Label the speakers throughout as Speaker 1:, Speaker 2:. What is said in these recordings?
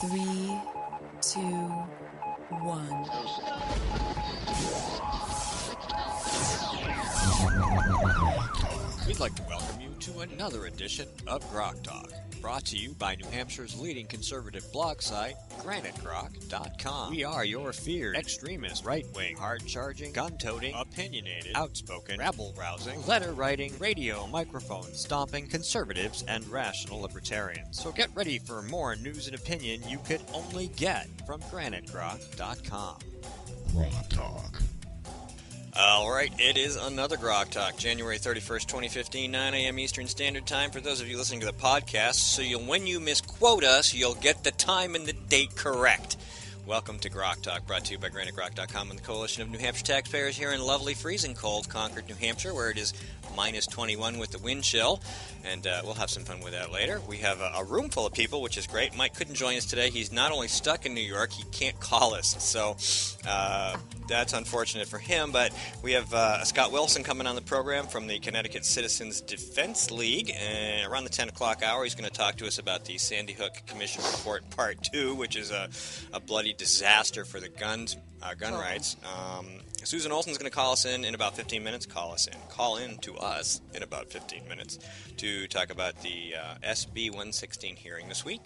Speaker 1: 3, 2, 1.
Speaker 2: We'd like to welcome you to another edition of Grok Talk, brought to you by New Hampshire's leading conservative blog site, GraniteGrok.com. We are your feared, extremist, right-wing, hard-charging, gun-toting, opinionated, outspoken, rabble-rousing, letter-writing, radio microphone stomping conservatives and rational libertarians. So get ready for more news and opinion you could only get from GraniteGrok.com.
Speaker 3: Grok Talk.
Speaker 2: All right, it is another Grok Talk, January 31st, 2015, 9 a.m. Eastern Standard Time. For those of you listening to the podcast, so when you misquote us, you'll get the time and the date correct. Welcome to Grok Talk, brought to you by GraniteGrok.com and the Coalition of New Hampshire Taxpayers here in lovely, freezing cold Concord, New Hampshire, where it is minus 21 with the wind chill, and we'll have some fun with that later. We have a room full of people, which is great. Mike couldn't join us today. He's not only stuck in New York, he can't call us, so that's unfortunate for him, but we have Scott Wilson coming on the program from the Connecticut Citizens Defense League, and around the 10 o'clock hour, he's going to talk to us about the Sandy Hook Commission Report Part 2, which is a bloody disaster for the gun rights. Susan Olsen's going to call us in about 15 minutes. Call in to us in about 15 minutes to talk about the SB 116 hearing this week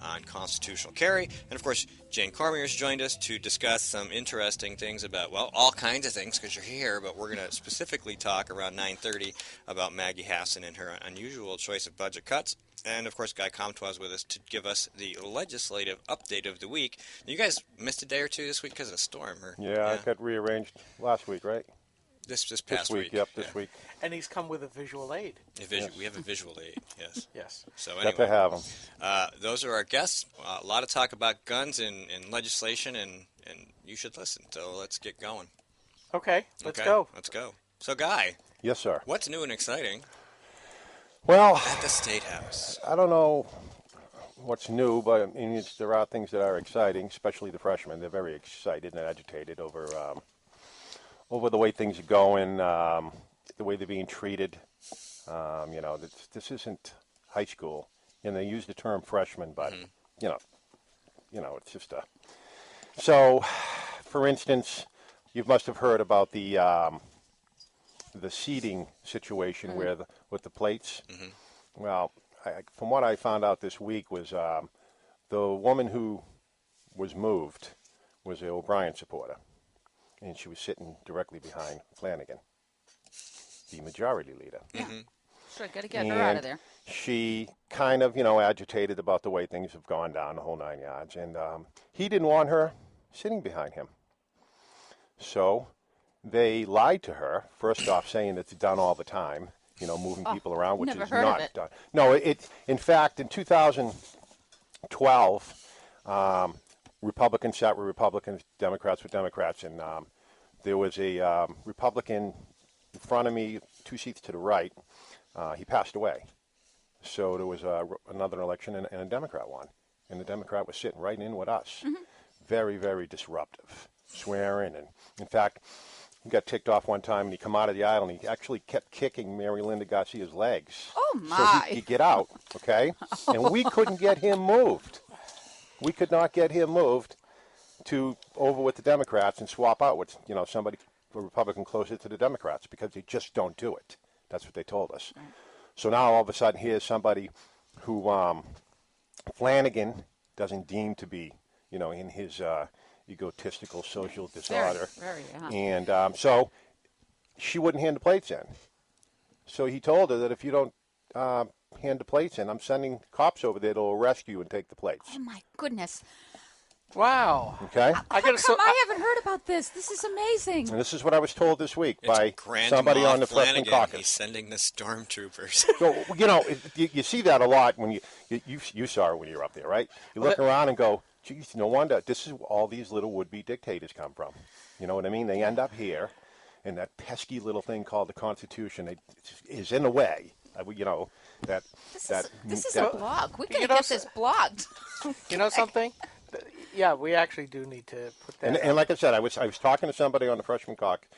Speaker 2: on constitutional carry. And, of course, Jane Cormier's joined us to discuss some interesting things about, well, all kinds of things because you're here, but we're going to specifically talk around 9:30 about Maggie Hassan and her unusual choice of budget cuts. And, of course, Guy Comtois is with us to give us the legislative update of the week. You guys missed a day or two this week because of the storm.
Speaker 4: Yeah, I got rearranged last week, right?
Speaker 2: This past
Speaker 4: week. Yep, this week.
Speaker 5: And he's come with a visual aid.
Speaker 4: Yes.
Speaker 2: We have a visual aid, yes.
Speaker 5: Yes.
Speaker 2: So anyway,
Speaker 4: got to have them.
Speaker 2: Those are our guests. A lot of talk about guns and legislation, and you should listen. So let's get going.
Speaker 5: Okay, let's go.
Speaker 2: Let's go. So, Guy.
Speaker 4: Yes, sir.
Speaker 2: What's new and exciting?
Speaker 4: Well,
Speaker 2: at the State House.
Speaker 4: I don't know what's new, but I mean, there are things that are exciting, especially the freshmen. They're very excited and agitated over the way things are going, the way they're being treated. This isn't high school, and they use the term freshman, but it's just a. So, for instance, you must have heard about the seating situation with the plates. Mm-hmm. Well, from what I found out this week was the woman who was moved was an O'Brien supporter, and she was sitting directly behind Flanagan, the majority leader.
Speaker 6: Yeah, sure, got to get her out of there.
Speaker 4: She kind of, agitated about the way things have gone down, the whole 9 yards, and he didn't want her sitting behind him. So they lied to her, first off saying it's done all the time, moving people around, which is not done. No, in fact, in 2012, Republicans sat with Republicans, Democrats with Democrats, and there was a Republican in front of me, 2 seats to the right. He passed away. So there was another election, and a Democrat won. And the Democrat was sitting right in with us. Mm-hmm. Very, very disruptive, swearing. And, in fact, he got ticked off one time, and he come out of the aisle, and he actually kept kicking Mary Linda Garcia's legs.
Speaker 6: Oh, my.
Speaker 4: So he'd get out, okay? And we couldn't get him moved. We could not get him moved to over with the Democrats and swap out with, somebody, a Republican closer to the Democrats, because they just don't do it. That's what they told us. Right. So now all of a sudden here's somebody who Flanagan doesn't deem to be, in his egotistical social disorder.
Speaker 6: Very, yeah.
Speaker 4: And so she wouldn't hand the plates in. So he told her that if you don't hand the plates in, I'm sending cops over there to arrest you and take the plates.
Speaker 6: Oh, my goodness.
Speaker 5: Wow.
Speaker 4: Okay.
Speaker 6: I haven't heard about this. This is amazing.
Speaker 4: And this is what I was told this week
Speaker 2: it's
Speaker 4: by
Speaker 2: Grand
Speaker 4: somebody
Speaker 2: Moff
Speaker 4: on the freshman
Speaker 2: Flanagan.
Speaker 4: caucus.
Speaker 2: He's sending the stormtroopers.
Speaker 4: So, you see that a lot when you saw it when you were up there, right? You look around and go, geez, no wonder. This is where all these little would-be dictators come from. You know what I mean? They end up here, and that pesky little thing called the Constitution is in the way.
Speaker 6: This is a blog. We gotta get this blogged.
Speaker 5: You know something? Yeah, we actually do need to put that.
Speaker 4: And like I said, I was talking to somebody on the freshman caucus,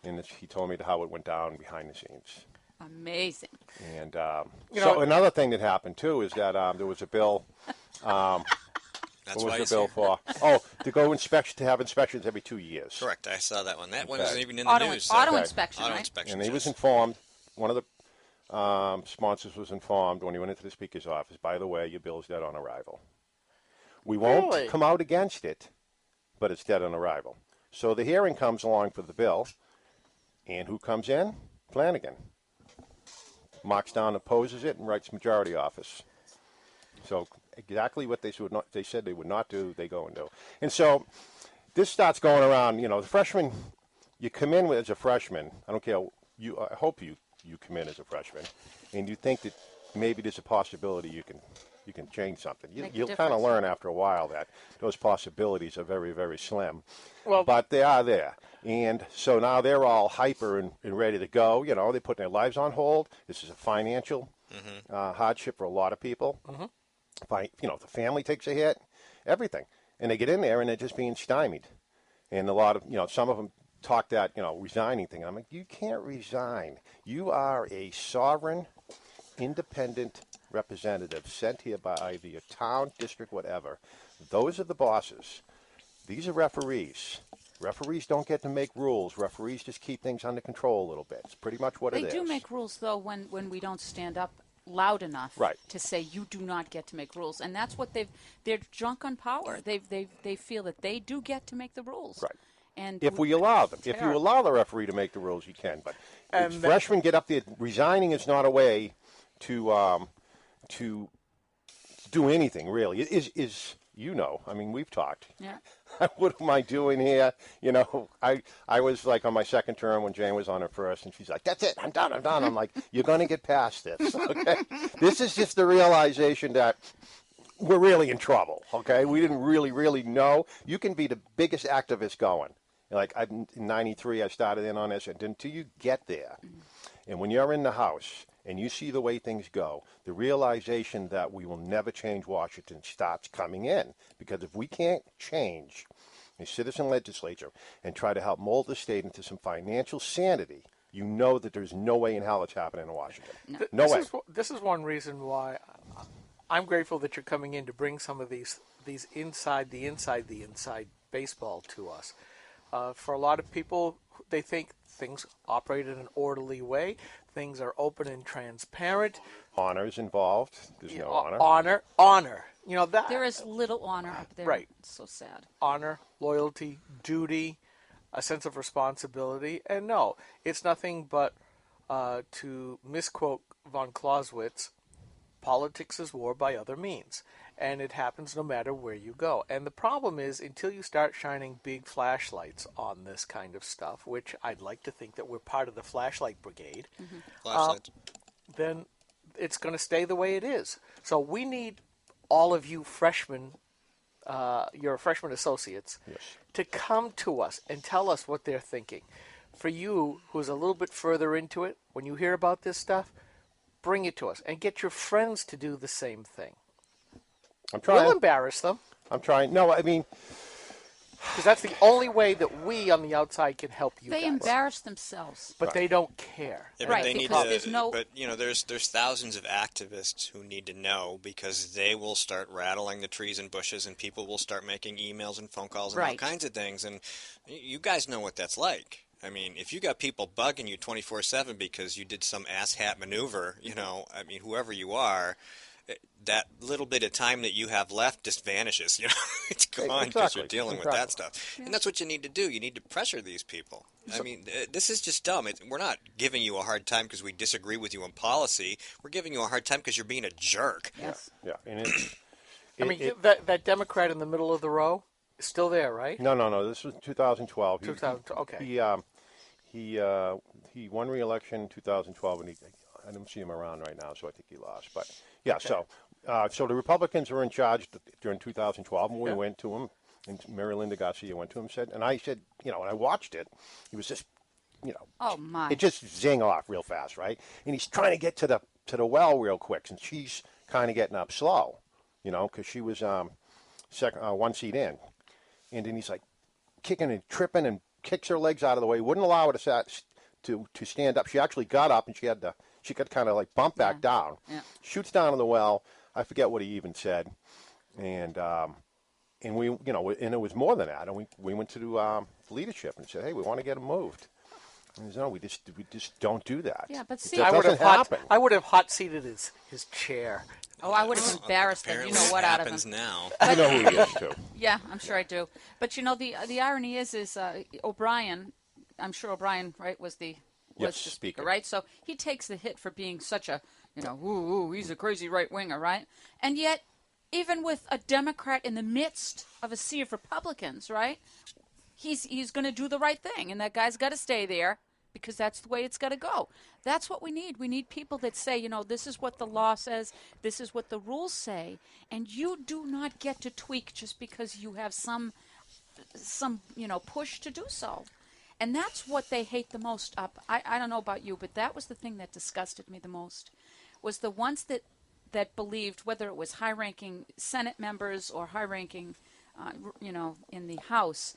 Speaker 4: and he told me how it went down behind the scenes.
Speaker 6: Amazing.
Speaker 4: And another thing that happened too is that there was a bill
Speaker 2: That's
Speaker 4: What
Speaker 2: why
Speaker 4: was
Speaker 2: he's
Speaker 4: the bill
Speaker 2: here.
Speaker 4: for? Oh, to have inspections every 2 years.
Speaker 2: Correct. I saw that one. That
Speaker 4: Okay.
Speaker 2: one isn't even in the
Speaker 6: Auto,
Speaker 2: news. So.
Speaker 6: auto
Speaker 4: Okay.
Speaker 6: inspection,
Speaker 2: Auto
Speaker 6: right?
Speaker 2: inspection.
Speaker 4: And he was informed, one of the sponsors was informed when he went into the Speaker's office, by the way, your bill's dead on arrival. We won't
Speaker 5: Really?
Speaker 4: come out against it, but it's dead on arrival. So the hearing comes along for the bill, and who comes in? Flanagan. Marks down, opposes it, and writes majority office. So exactly what they said they would not do, they go and do. And so this starts going around. The freshman, you come in as a freshman. I don't care. I hope you come in as a freshman, and you think that maybe there's a possibility you can change something. You'll kind of learn after a while that those possibilities are very, very slim.
Speaker 5: Well,
Speaker 4: but they are there. And so now they're all hyper and ready to go. They're putting their lives on hold. This is a financial hardship for a lot of people. The family takes a hit, everything. And they get in there and they're just being stymied. And a lot of, some of them talk that, resigning thing. I'm like, you can't resign. You are a sovereign, independent representative sent here by the town, district, whatever. Those are the bosses. These are referees. Referees don't get to make rules. Referees just keep things under control a little bit. It's pretty much what it is.
Speaker 6: They do make rules, though, when we don't stand up loud enough to say you do not get to make rules, and that's what they're drunk on power. They feel that they do get to make the rules.
Speaker 4: Right.
Speaker 6: And
Speaker 4: if we allow them, if you allow the referee to make the rules, you can. But freshmen get up there. Resigning is not a way to do anything really. It is. I mean, we've talked.
Speaker 6: Yeah.
Speaker 4: What am I doing here? I was like on my second term when Jane was on her first, and she's like, "That's it, I'm done. I'm like, "You're going to get past this, okay?" This is just the realization that we're really in trouble, okay? We didn't really know. You can be the biggest activist going. Like in '93, I started in on this, and until you get there, and when you're in the House and you see the way things go, the realization that we will never change Washington starts coming in. Because if we can't change a citizen legislature and try to help mold the state into some financial sanity, you know that there's no way in hell it's happening in Washington. No way.
Speaker 5: This is one reason why I'm grateful that you're coming in to bring some of these inside baseball to us. For a lot of people, they think things operate in an orderly way. Things are open and transparent.
Speaker 4: Honor's involved. There's no honor.
Speaker 5: Honor. That
Speaker 6: there is little honor up there.
Speaker 5: Right.
Speaker 6: It's so sad.
Speaker 5: Honor, loyalty, duty, a sense of responsibility. And no, it's nothing but, to misquote von Clausewitz, politics is war by other means. And it happens no matter where you go. And the problem is, until you start shining big flashlights on this kind of stuff, which I'd like to think that we're part of the flashlight brigade, then it's going to stay the way it is. So we need all of you freshmen, your freshman associates, to come to us and tell us what they're thinking. For you, who's a little bit further into it, when you hear about this stuff, bring it to us. And get your friends to do the same thing.
Speaker 4: I'm trying.
Speaker 5: We'll embarrass them.
Speaker 4: I'm trying. No, I mean,
Speaker 5: because that's the only way that we on the outside can help you.
Speaker 6: They
Speaker 5: guys.
Speaker 6: embarrass themselves,
Speaker 5: but they don't care.
Speaker 2: Yeah,
Speaker 6: right?
Speaker 2: They
Speaker 6: Because
Speaker 2: need
Speaker 6: there's no.
Speaker 2: But there's thousands of activists who need to know, because they will start rattling the trees and bushes, and people will start making emails and phone calls and all kinds of things. And you guys know what that's like. I mean, if you got people bugging you 24/7 because you did some asshat maneuver, whoever you are, that little bit of time that you have left just vanishes. It's gone because you're dealing with that stuff. Yeah. And that's what you need to do. You need to pressure these people. I mean, this is just dumb. We're not giving you a hard time because we disagree with you on policy. We're giving you a hard time because you're being a jerk.
Speaker 6: Yes.
Speaker 4: Yeah. And
Speaker 5: that Democrat in the middle of the row is still there, right?
Speaker 4: No. This was 2012.
Speaker 5: 2012. Okay.
Speaker 4: He won re-election in 2012, and I don't see him around right now, so I think he lost. But yeah, okay. So the Republicans were in charge during 2012, and we went to him, and Mary Linda Garcia went to him, and I said, and I watched it. He was just,
Speaker 6: oh my,
Speaker 4: it just zing off real fast, right? And he's trying to get to the well real quick, and she's kind of getting up slow, because she was one seat in, and then he's like kicking and tripping and kicks her legs out of the way, wouldn't allow her to stand up. She actually got up, and she got kind of like bumped back down.
Speaker 6: Yeah.
Speaker 4: Shoots down in the well. I forget what he even said, and and and it was more than that. And we went to leadership and said, hey, we want to get him moved. And he said, no, we just don't do that.
Speaker 6: Yeah, but see,
Speaker 4: that doesn't happen.
Speaker 5: I would have hot seated his chair.
Speaker 6: Oh, I would have embarrassed them. You know what out of him.
Speaker 2: Happens now.
Speaker 4: You know who he is too.
Speaker 6: Yeah, I'm sure I do. But the irony is O'Brien. I'm sure O'Brien, right, was the speaker, right? So he takes the hit for being such a, he's a crazy right winger, right? And yet, even with a Democrat in the midst of a sea of Republicans, right? He's going to do the right thing, and that guy's got to stay there because that's the way it's got to go. That's what we need. We need people that say, this is what the law says, this is what the rules say, and you do not get to tweak just because you have some push to do so. And that's what they hate the most. I don't know about you, but that was the thing that disgusted me the most, was the ones that believed, whether it was high-ranking Senate members or high-ranking, in the House,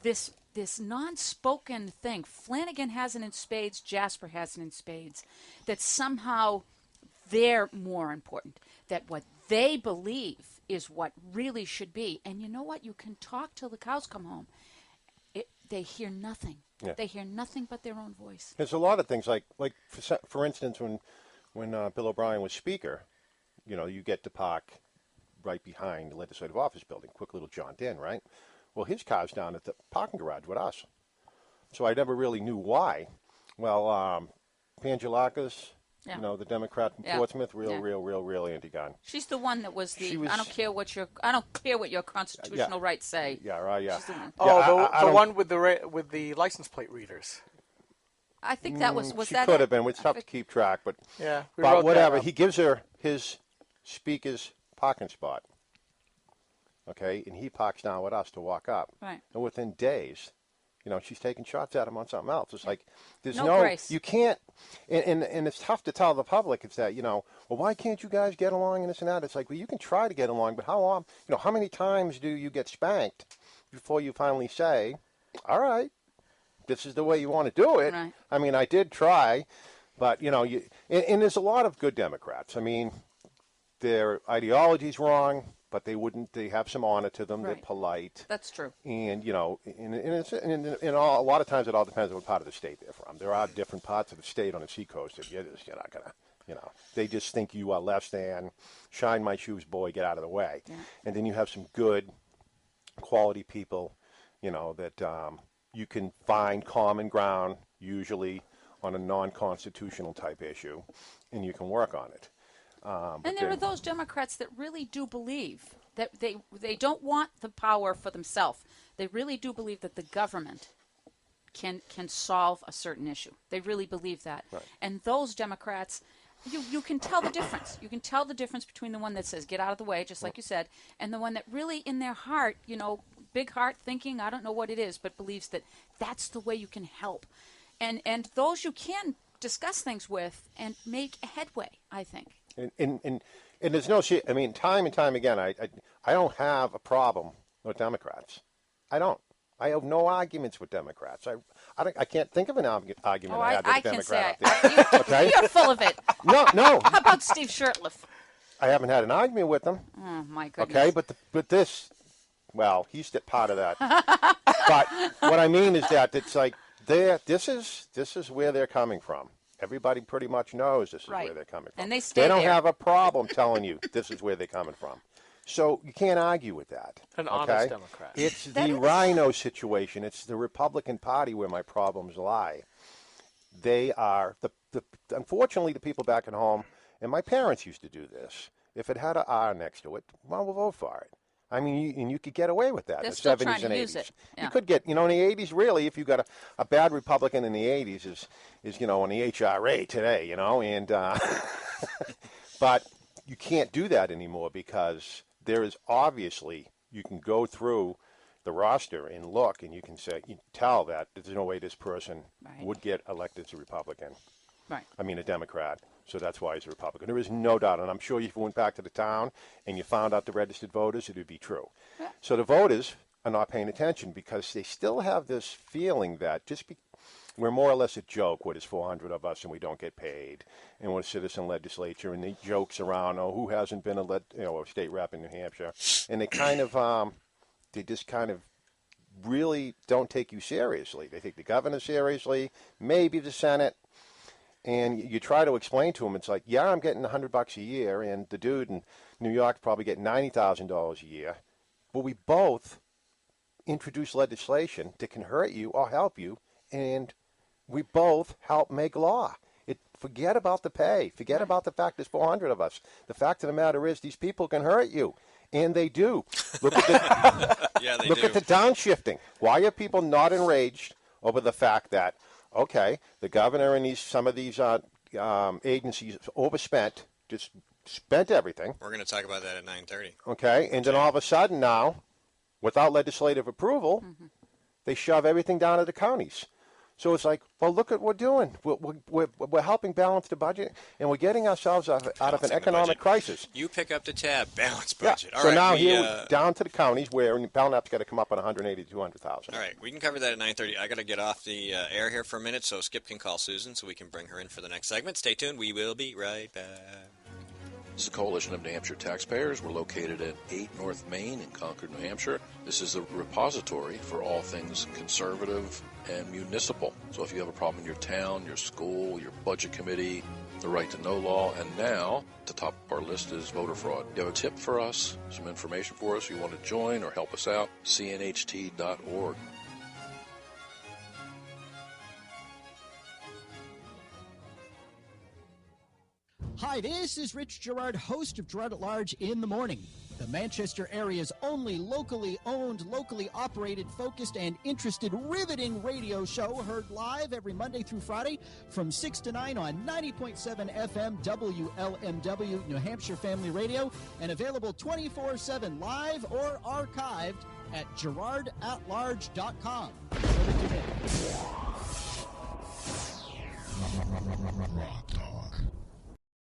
Speaker 6: this non-spoken thing. Flanagan has it in spades, Jasper has it in spades, that somehow they're more important, that what they believe is what really should be. And you know what? You can talk till the cows come home. They hear nothing. Yeah. They hear nothing but their own voice.
Speaker 4: There's a lot of things, like for instance, when Bill O'Brien was Speaker, you get to park right behind the Legislative Office Building, quick little jaunt in, right? Well, his car's down at the parking garage with us. So I never really knew why. Well, Pangelakis, the Democrat from Portsmouth, real anti-gun.
Speaker 6: She's the one that was I don't care what your constitutional rights say.
Speaker 4: Yeah, right, yeah.
Speaker 6: She's the one.
Speaker 5: Oh, the one with the license plate readers.
Speaker 6: I think that was
Speaker 4: she
Speaker 6: that.
Speaker 4: Could have been. It's tough to keep track, but
Speaker 5: yeah.
Speaker 4: But whatever. He gives her his Speaker's parking spot. Okay, and he parks down with us to walk up.
Speaker 6: Right.
Speaker 4: And within days, she's taking shots at him on something else. It's like there's
Speaker 6: no grace.
Speaker 4: You can't, and it's tough to tell the public. It's that well, why can't you guys get along and this and that? It's like, well, you can try to get along, but how how many times do you get spanked before you finally say, all right, this is the way you want to do it?
Speaker 6: Right.
Speaker 4: I mean, I did try, but and there's a lot of good Democrats. I mean, their ideology's wrong, but they have some honor to them.
Speaker 6: Right.
Speaker 4: They're polite.
Speaker 6: That's true.
Speaker 4: And, a lot of times it all depends on what part of the state they're from. There are different parts of the state on the seacoast that you're not going to, they just think you are less than, shine my shoes, boy, get out of the way.
Speaker 6: Yeah.
Speaker 4: And then you have some good quality people, that you can find common ground, usually on a non-constitutional type issue, and you can work on it.
Speaker 6: And there are those Democrats that really do believe that they don't want the power for themselves. They really do believe that the government can solve a certain issue. They really believe that.
Speaker 4: Right.
Speaker 6: And those Democrats, you can tell the difference. You can tell the difference between the one that says, get out of the way, just like you said, and the one that really in their heart, big heart thinking, I don't know what it is, but believes that that's the way you can help. And those you can discuss things with and make a headway, I think.
Speaker 4: And there's no shit. I mean, time and time again, I don't have a problem with Democrats. I don't. I have no arguments with Democrats. I can't think of an argument I had with a Democrat out there.
Speaker 6: You're full of it.
Speaker 4: No.
Speaker 6: How about Steve Shirtliff?
Speaker 4: I haven't had an argument with them.
Speaker 6: Oh, my goodness.
Speaker 4: Okay, but this, well, he's part of that. But what I mean is that it's like this is where they're coming from. Everybody pretty much knows this is where they're coming from.
Speaker 6: And they
Speaker 4: don't have a problem telling you this is where they're coming from. So you can't argue with that.
Speaker 5: An honest Democrat.
Speaker 4: It's the RINO situation. It's the Republican Party where my problems lie. They are, unfortunately, the people back at home, and my parents used to do this. If it had an R next to it, well, we'll vote for it. I mean, you could get away with that in the 70s and 80s.
Speaker 6: Yeah.
Speaker 4: You could get, in the 80s, really, if you got a bad Republican in the 80s is on the HRA today, and but you can't do that anymore because there is obviously, you can go through the roster and look, and you can tell that there's no way this person would get elected as a Republican.
Speaker 6: Right.
Speaker 4: I mean, a Democrat. So that's why he's a Republican. There is no doubt. And I'm sure if you went back to the town and you found out the registered voters, it would be true. Yeah. So the voters are not paying attention because they still have this feeling that we're more or less a joke. What is 400 of us and we don't get paid? And we're a citizen legislature. And they jokes around, who hasn't been a state rep in New Hampshire? And they kind of, they just kind of really don't take you seriously. They take the governor seriously, maybe the Senate, and you try to explain to them, it's like, yeah, I'm getting $100 a year, and the dude in New York's probably getting $90,000 a year, but we both introduce legislation that can hurt you or help you, and we both help make law. Forget about the pay. Forget about the fact there's 400 of us. The fact of the matter is these people can hurt you, and they do. Look at the, look at the downshifting. Why are people not enraged over the fact that, okay, the governor and some of these agencies overspent, just spent everything.
Speaker 2: We're going to talk about that at 9:30.
Speaker 4: Okay, and then all of a sudden now, without legislative approval, they shove everything down to the counties. So it's like, well, look at what we're doing. We're helping balance the budget, and we're getting ourselves out of an economic crisis.
Speaker 2: You pick up the tab, balance budget.
Speaker 4: Yeah.
Speaker 2: All
Speaker 4: so
Speaker 2: right,
Speaker 4: now here down to the counties where Belknap's got to come up on 180 to 200,000.
Speaker 2: All right, we can cover that at 9:30. I got to get off the air here for a minute, so Skip can call Susan so we can bring her in for the next segment. Stay tuned. We will be right back.
Speaker 7: This is the Coalition of New Hampshire Taxpayers. We're located at 8 North Main in Concord, New Hampshire. This is the repository for all things conservative and municipal. So if you have a problem in your town, your school, your budget committee, the right to know law, and now at the top of our list is voter fraud. You have a tip for us, some information for us, you want to join or help us out, cnht.org.
Speaker 8: Hi, this is Rich Gerard, host of Gerard at Large in the Morning, the Manchester area's only locally owned, locally operated, focused, and interested, riveting radio show, heard live every Monday through Friday from 6 to 9 on 90.7 FM WLMW, New Hampshire Family Radio, and available 24/7 live or archived at gerardatlarge.com.
Speaker 3: Rock Talk.